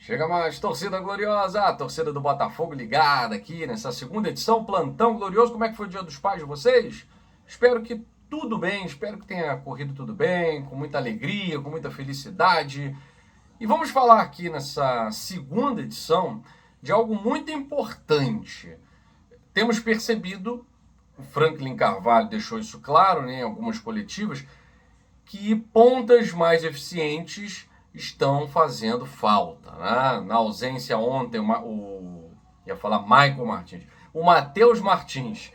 Chega mais, torcida gloriosa, a torcida do Botafogo ligada aqui nessa segunda edição, Plantão Glorioso. Como é que foi o Dia dos Pais de vocês? Espero que tudo bem, espero que tenha corrido tudo bem, com muita alegria, com muita felicidade. E vamos falar aqui nessa segunda edição de algo muito importante. Temos percebido, o Franklin Carvalho deixou isso claro, né, em algumas coletivas, que pontas mais eficientes estão fazendo falta, né? Na ausência ontem, ia falar Michael Martins. O Matheus Martins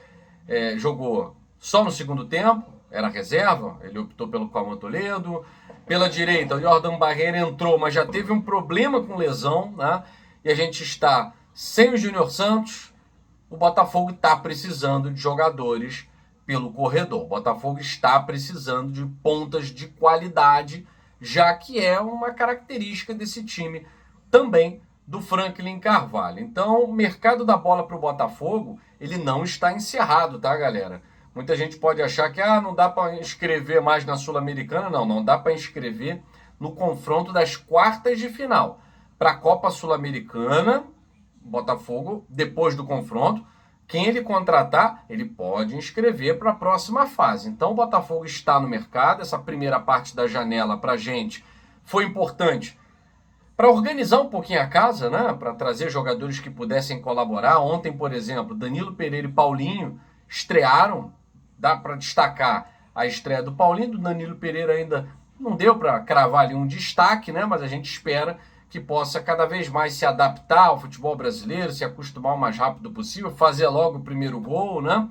jogou só no segundo tempo, era reserva, ele optou pelo Cauã Toledo. Pela direita, o Jordan Barreira entrou, mas já teve um problema com lesão, né? E a gente está sem o Júnior Santos. O Botafogo está precisando de jogadores pelo corredor. O Botafogo está precisando de pontas de qualidade, já que é uma característica desse time também do Franklin Carvalho. Então, o mercado da bola para o Botafogo, ele não está encerrado, tá, galera? Muita gente pode achar que não dá para inscrever mais na Sul-Americana. Não dá para inscrever no confronto das quartas de final. Para a Copa Sul-Americana, Botafogo, depois do confronto, quem ele contratar, ele pode inscrever para a próxima fase. Então o Botafogo está no mercado. Essa primeira parte da janela para a gente foi importante para organizar um pouquinho a casa, né? Para trazer jogadores que pudessem colaborar. Ontem, por exemplo, Danilo Pereira e Paulinho estrearam. Dá para destacar a estreia do Paulinho. Do Danilo Pereira ainda não deu para cravar ali um destaque, né? Mas a gente espera que possa cada vez mais se adaptar ao futebol brasileiro, se acostumar o mais rápido possível, fazer logo o primeiro gol, né?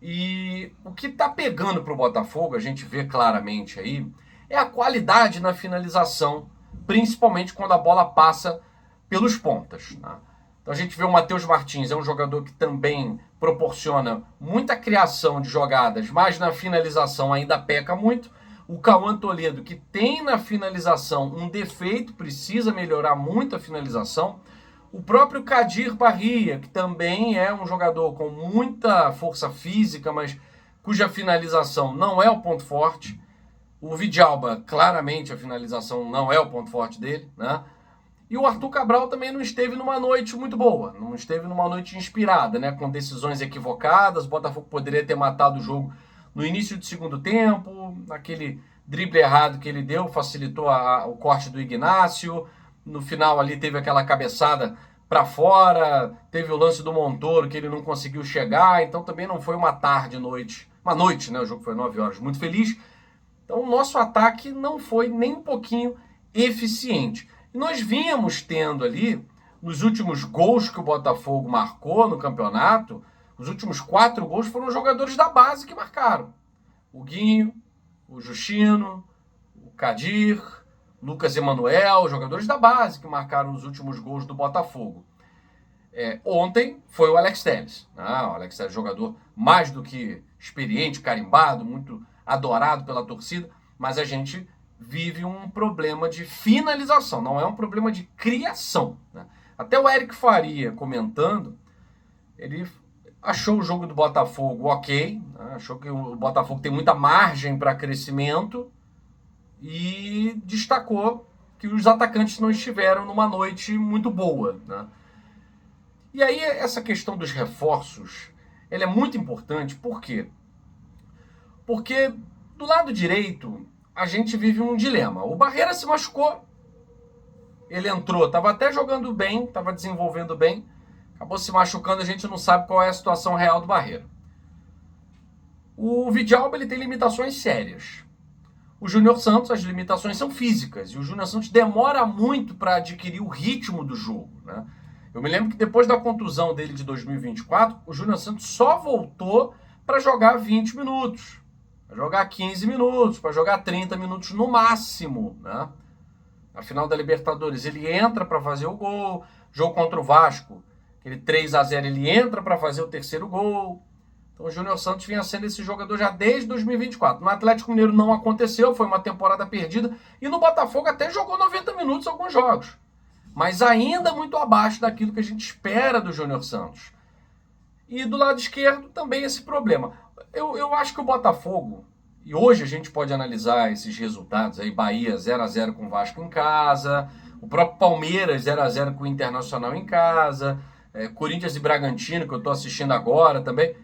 E o que está pegando para o Botafogo, a gente vê claramente aí, é a qualidade na finalização, principalmente quando a bola passa pelos pontas, né? Então a gente vê o Matheus Martins, é um jogador que também proporciona muita criação de jogadas, mas na finalização ainda peca muito. O Cauã Toledo, que tem na finalização um defeito, precisa melhorar muito a finalização. O próprio Kadir Barria, que também é um jogador com muita força física, mas cuja finalização não é o ponto forte. O Vidalba, claramente a finalização não é o ponto forte dele, né? E o Arthur Cabral também não esteve numa noite muito boa, não esteve numa noite inspirada, né? Com decisões equivocadas. O Botafogo poderia ter matado o jogo no início do segundo tempo, aquele drible errado que ele deu facilitou o corte do Ignácio. No final ali teve aquela cabeçada para fora, teve o lance do Montoro que ele não conseguiu chegar, então também não foi uma noite, né? O jogo foi 9 horas, muito feliz. Então o nosso ataque não foi nem um pouquinho eficiente. E nós vínhamos tendo ali, nos últimos gols que o Botafogo marcou no campeonato, os últimos 4 gols foram jogadores da base que marcaram. O Guinho, o Justino, o Kadir, Lucas Emanuel, jogadores da base que marcaram os últimos gols do Botafogo. Ontem foi o Alex Telles. O Alex Telles, jogador mais do que experiente, carimbado, muito adorado pela torcida, mas a gente vive um problema de finalização, não é um problema de criação, né? Até o Eric Faria comentando, ele achou o jogo do Botafogo ok, né? Achou que o Botafogo tem muita margem para crescimento e destacou que os atacantes não estiveram numa noite muito boa, né? E aí essa questão dos reforços, ela é muito importante, por quê? Porque do lado direito a gente vive um dilema. O Barreira se machucou, ele entrou, estava até jogando bem, estava desenvolvendo bem, acabou se machucando, a gente não sabe qual é a situação real do Barreira. O Vidalba, ele tem limitações sérias. O Júnior Santos, as limitações são físicas, e o Júnior Santos demora muito para adquirir o ritmo do jogo, né? Eu me lembro que depois da contusão dele de 2024, o Júnior Santos só voltou para jogar 20 minutos, para jogar 15 minutos, para jogar 30 minutos no máximo, né? Na final da Libertadores, ele entra para fazer o gol. Jogo contra o Vasco, aquele 3-0, ele entra para fazer o terceiro gol. Então o Júnior Santos vinha sendo esse jogador já desde 2024. No Atlético Mineiro não aconteceu, foi uma temporada perdida. E no Botafogo até jogou 90 minutos alguns jogos. Mas ainda muito abaixo daquilo que a gente espera do Júnior Santos. E do lado esquerdo também esse problema. Eu acho que o Botafogo, e hoje a gente pode analisar esses resultados aí, Bahia 0-0 com o Vasco em casa, O próprio Palmeiras 0x0 com o Internacional em casa, Corinthians e Bragantino, que eu estou assistindo agora também.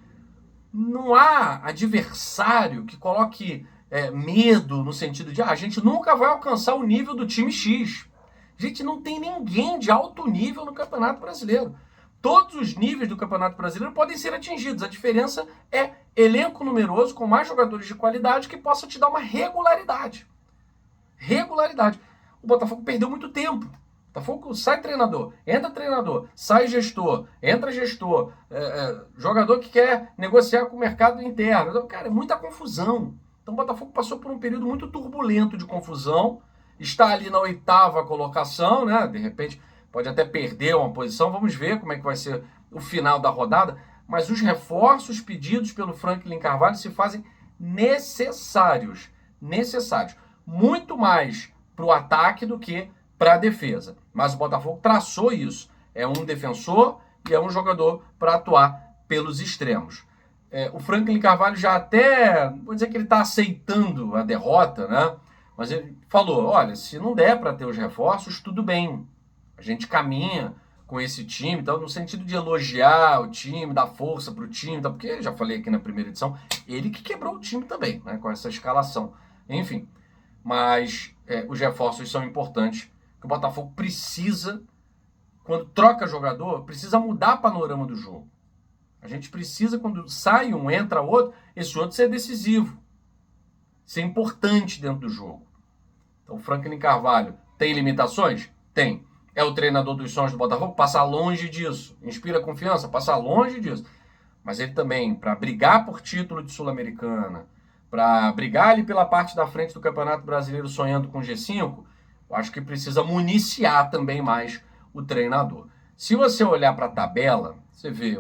Não há adversário que coloque medo no sentido de a gente nunca vai alcançar o nível do time X. Gente, não tem ninguém de alto nível no Campeonato Brasileiro. Todos os níveis do Campeonato Brasileiro podem ser atingidos. A diferença é elenco numeroso, com mais jogadores de qualidade, que possa te dar uma regularidade. Regularidade. O Botafogo perdeu muito tempo. O Botafogo sai treinador, entra treinador, sai gestor, entra gestor, jogador que quer negociar com o mercado interno. Então, cara, é muita confusão. Então o Botafogo passou por um período muito turbulento de confusão, está ali na 8ª colocação, né? De repente pode até perder uma posição, vamos ver como é que vai ser o final da rodada, mas os reforços pedidos pelo Franklin Carvalho se fazem necessários, muito mais para o ataque do que para a defesa, mas o Botafogo traçou isso, é um defensor e é um jogador para atuar pelos extremos. O Franklin Carvalho já até, vou dizer que ele está aceitando a derrota, né? Mas ele falou, olha, se não der para ter os reforços, tudo bem. A gente caminha com esse time, então, no sentido de elogiar o time, dar força para o time, tá? Porque já falei aqui na primeira edição, ele que quebrou o time também, né? Com essa escalação. Enfim, mas os reforços são importantes, que o Botafogo precisa, quando troca jogador, precisa mudar o panorama do jogo. A gente precisa, quando sai um, entra outro, esse outro ser decisivo, ser importante dentro do jogo. Então, o Franklin Carvalho tem limitações? Tem. É o treinador dos sonhos do Botafogo? Passa longe disso. Inspira confiança? Passa longe disso. Mas ele também, para brigar por título de Sul-Americana, para brigar ali pela parte da frente do Campeonato Brasileiro sonhando com G5, eu acho que precisa municiar também mais o treinador. Se você olhar para a tabela, você vê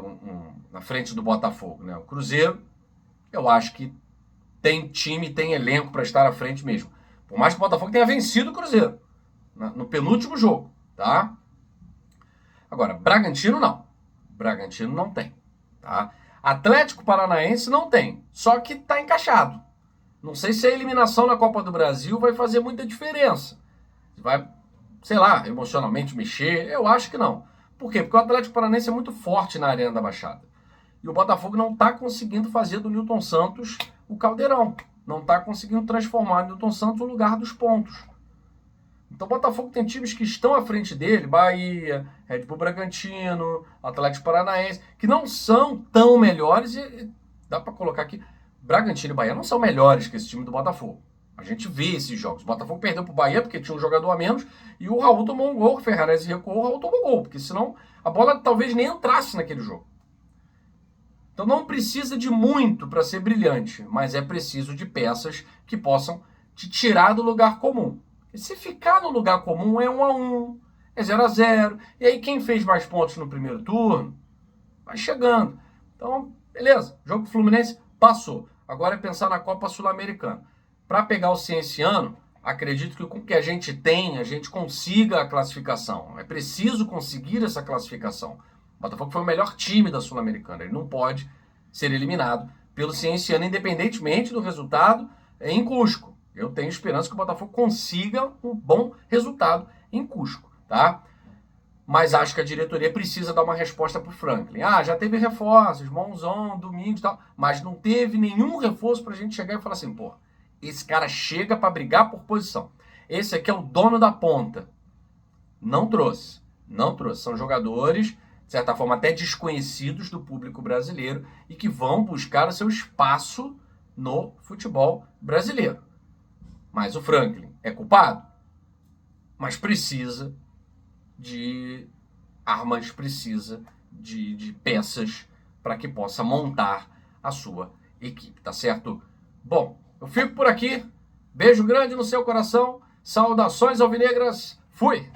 na frente do Botafogo, né? O Cruzeiro, eu acho que tem time, tem elenco para estar à frente mesmo. Por mais que o Botafogo tenha vencido o Cruzeiro no penúltimo jogo, tá? Agora, Bragantino não. Bragantino não tem, tá? Atlético Paranaense não tem, só que tá encaixado. Não sei se a eliminação na Copa do Brasil vai fazer muita diferença. Vai, sei lá, emocionalmente mexer, eu acho que não. Por quê? Porque o Atlético Paranaense é muito forte na Arena da Baixada. E o Botafogo não está conseguindo fazer do Newton Santos o caldeirão. Não está conseguindo transformar o Newton Santos no lugar dos pontos. Então o Botafogo tem times que estão à frente dele, Bahia, Red Bull Bragantino, Atlético Paranaense, que não são tão melhores, e dá para colocar aqui, Bragantino e Bahia não são melhores que esse time do Botafogo. A gente vê esses jogos. O Botafogo perdeu para o Bahia porque tinha um jogador a menos e o Raul tomou um gol, o Ferrarese recuou, o Raul tomou um gol, porque senão a bola talvez nem entrasse naquele jogo. Então não precisa de muito para ser brilhante, mas é preciso de peças que possam te tirar do lugar comum. E se ficar no lugar comum é 1-1, é 0-0, e aí quem fez mais pontos no primeiro turno vai chegando. Então, beleza, jogo do Fluminense passou. Agora é pensar na Copa Sul-Americana. Para pegar o Cienciano, acredito que com o que a gente tem, a gente consiga a classificação. É preciso conseguir essa classificação. O Botafogo foi o melhor time da Sul-Americana. Ele não pode ser eliminado pelo Cienciano, independentemente do resultado em Cusco. Eu tenho esperança que o Botafogo consiga um bom resultado em Cusco, tá? Mas acho que a diretoria precisa dar uma resposta para o Franklin. Já teve reforços, Monzon, Domingos e tal, mas não teve nenhum reforço para a gente chegar e falar assim, pô, esse cara chega para brigar por posição. Esse aqui é o dono da ponta. Não trouxe. São jogadores, de certa forma, até desconhecidos do público brasileiro e que vão buscar o seu espaço no futebol brasileiro. Mas o Franklin é culpado? Mas precisa de armas, precisa de peças para que possa montar a sua equipe, tá certo? Bom, eu fico por aqui. Beijo grande no seu coração. Saudações alvinegras. Fui!